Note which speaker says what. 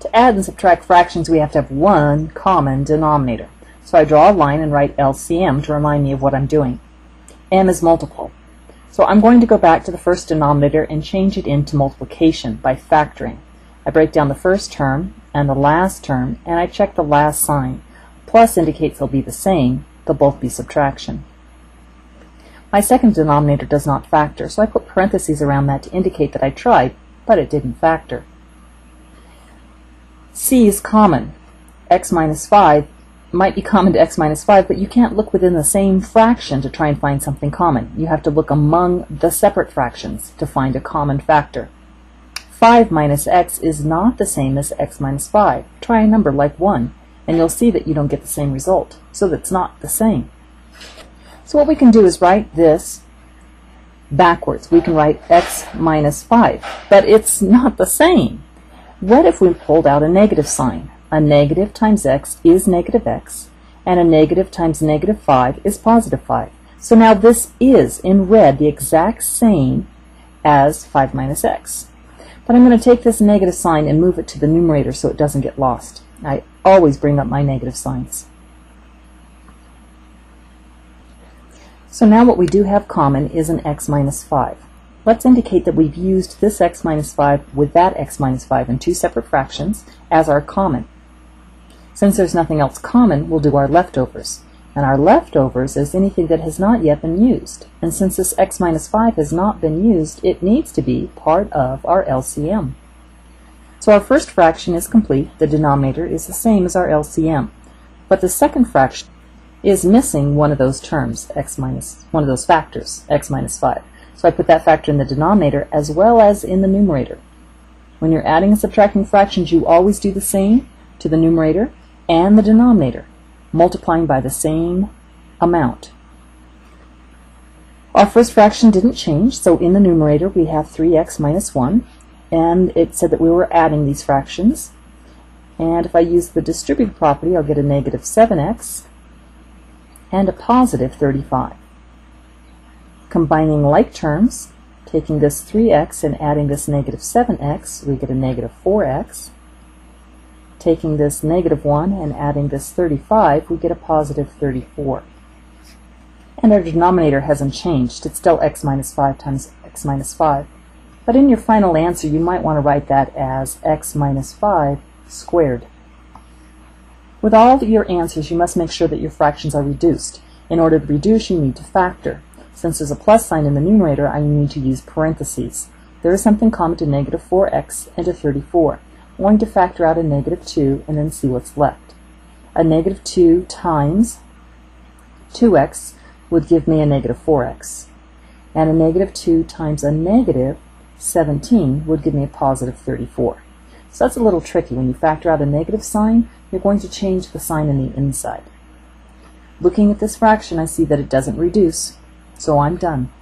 Speaker 1: To add and subtract fractions, we have to have one common denominator. So I draw a line and write LCM to remind me of what I'm doing. M is multiple. So I'm going to go back to the first denominator and change it into multiplication by factoring. I break down the first term and the last term, and I check the last sign. Plus indicates they'll be the same, they'll both be subtraction. My second denominator does not factor, so I put parentheses around that to indicate that I tried, but it didn't factor. C is common. X minus 5 might be common to x minus 5, but you can't look within the same fraction to try and find something common. You have to look among the separate fractions to find a common factor. 5 minus x is not the same as x minus 5. Try a number like 1, and you'll see that you don't get the same result, so that's not the same. So what we can do is write this backwards. We can write x minus 5, but it's not the same. What if we pulled out a negative sign? A negative times x is negative x, and a negative times negative 5 is positive 5. So now this is, in red, the exact same as 5 minus x. But I'm going to take this negative sign and move it to the numerator so it doesn't get lost. I always bring up my negative signs. So now what we do have common is an x minus 5. Let's indicate that we've used this x minus 5 with that x minus 5 in two separate fractions as our common. Since there's nothing else common, we'll do our leftovers. And our leftovers is anything that has not yet been used. And since this x minus 5 has not been used, it needs to be part of our LCM. So our first fraction is complete. The denominator is the same as our LCM. But the second fraction is missing one of those terms, one of those factors, x minus 5. So I put that factor in the denominator as well as in the numerator. When you're adding and subtracting fractions, you always do the same to the numerator and the denominator, multiplying by the same amount. Our first fraction didn't change, so in the numerator we have 3x minus 1, and it said that we were adding these fractions. And if I use the distributive property, I'll get a negative 7x and a positive 35. Combining like terms, taking this 3x and adding this negative 7x, we get a negative 4x. Taking this negative 1 and adding this 35, we get a positive 34. And our denominator hasn't changed. It's still x minus 5 times x minus 5. But in your final answer, you might want to write that as x minus 5 squared. With all of your answers, you must make sure that your fractions are reduced. In order to reduce, you need to factor. Since there's a plus sign in the numerator, I need to use parentheses. There is something common to negative 4x and to 34. I'm going to factor out a negative 2 and then see what's left. A negative 2 times 2x would give me a negative 4x. And a negative 2 times a negative 17 would give me a positive 34. So that's a little tricky. When you factor out a negative sign, you're going to change the sign in the inside. Looking at this fraction, I see that it doesn't reduce, so I'm done.